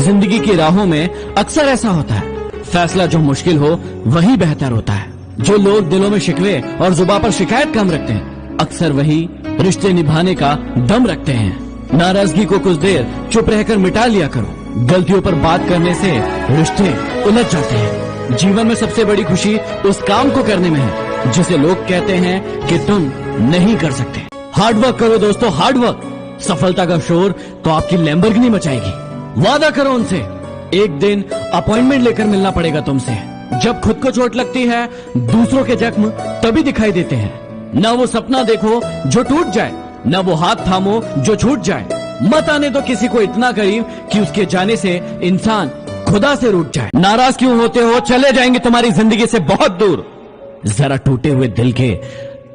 जिंदगी की राहों में अक्सर ऐसा होता है, फैसला जो मुश्किल हो वही बेहतर होता है। जो लोग दिलों में शिकवे और जुबान पर शिकायत कम रखते हैं, अक्सर वही रिश्ते निभाने का दम रखते हैं। नाराजगी को कुछ देर चुप रहकर मिटा लिया करो। गलतियों पर बात करने से रिश्ते उलझ जाते हैं। जीवन में सबसे बड़ी खुशी उस काम को करने में है जिसे लोग कहते हैं कि तुम नहीं कर सकते। हार्डवर्क करो दोस्तों, हार्डवर्क। सफलता का शोर तो आपकी लैम्बोर्गिनी मचाएगी। वादा करो उनसे, एक दिन अपॉइंटमेंट लेकर मिलना पड़ेगा तुमसे। जब खुद को चोट लगती है, दूसरों के जख्म तभी दिखाई देते हैं। ना वो सपना देखो जो टूट जाए, ना वो हाथ थामो जो छूट जाए। मत आने दो किसी को इतना करीब कि उसके जाने से इंसान खुदा से रूठ जाए। नाराज क्यों होते हो? चले जाएंगे तुम्हारी जिंदगी से बहुत दूर। जरा टूटे हुए दिल के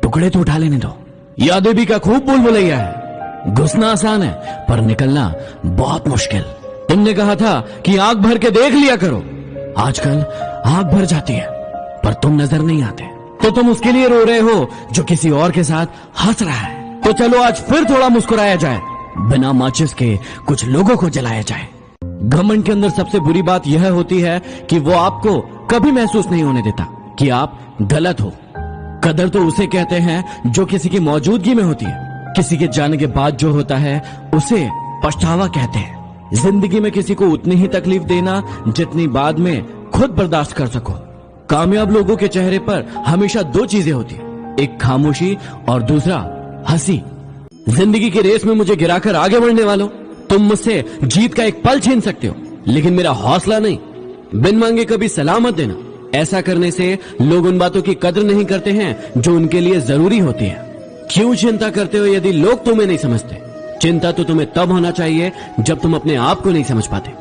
टुकड़े तो उठा लेने दो। यादें भी का खूब बुलबुलैया है। घुसना आसान है पर निकलना बहुत मुश्किल। तुमने कहा था कि आंख भर के देख लिया करो। आजकल आंख भर जाती है पर तुम नजर नहीं आते। तो तुम उसके लिए रो रहे हो जो किसी और के साथ हंस रहा है। तो चलो आज फिर थोड़ा मुस्कुराया जाए, बिना माचिस के कुछ लोगों को जलाया जाए। घमंड के अंदर सबसे बुरी बात यह होती है कि वो आपको कभी महसूस नहीं होने देता कि आप गलत हो। कदर तो उसे कहते हैं जो किसी की मौजूदगी में होती है। किसी के जाने के बाद जो होता है उसे पछतावा कहते हैं। जिंदगी में किसी को उतनी ही तकलीफ देना जितनी बाद में खुद बर्दाश्त कर सको। कामयाब लोगों के चेहरे पर हमेशा दो चीजें होती है, एक खामोशी और दूसरा हंसी। जिंदगी की रेस में मुझे गिराकर आगे बढ़ने वालों, तुम मुझसे जीत का एक पल छीन सकते हो लेकिन मेरा हौसला नहीं। बिन मांगे कभी सलाह मत देना। ऐसा करने से लोग उन बातों की कदर नहीं करते हैं जो उनके लिए जरूरी होती है। क्यों चिंता करते हो यदि लोग तुम्हें नहीं समझते? चिंता तो तुम्हें तब होना चाहिए जब तुम अपने आप को नहीं समझ पाते।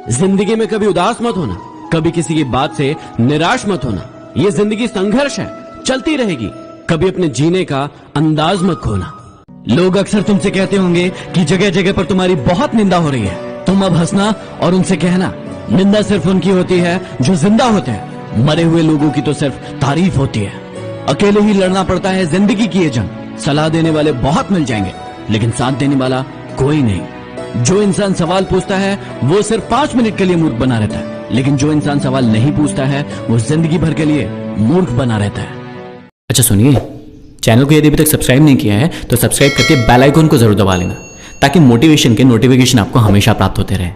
जिंदगी में कभी उदास मत होना, कभी किसी की बात से निराश मत होना। ये जिंदगी संघर्ष है, चलती रहेगी। कभी अपने जीने का अंदाज मत खोना। लोग अक्सर तुमसे कहते होंगे कि जगह जगह पर तुम्हारी बहुत निंदा हो रही है। तुम अब हंसना और उनसे कहना, निंदा सिर्फ उनकी होती है जो जिंदा होते हैं। मरे हुए लोगों की तो सिर्फ तारीफ होती है। अकेले ही लड़ना पड़ता है जिंदगी की ये जंग। सलाह देने वाले बहुत मिल जाएंगे लेकिन साथ देने वाला कोई नहीं। जो इंसान सवाल पूछता है वो सिर्फ 5 मिनट के लिए मूर्ख बना रहता है, लेकिन जो इंसान सवाल नहीं पूछता है वो जिंदगी भर के लिए मूर्ख बना रहता है। अच्छा सुनिए, चैनल को यदि अभी तक सब्सक्राइब नहीं किया है तो सब्सक्राइब करके बेल आइकन को जरूर दबा लेना ताकि मोटिवेशन के नोटिफिकेशन आपको हमेशा प्राप्त होते रहे।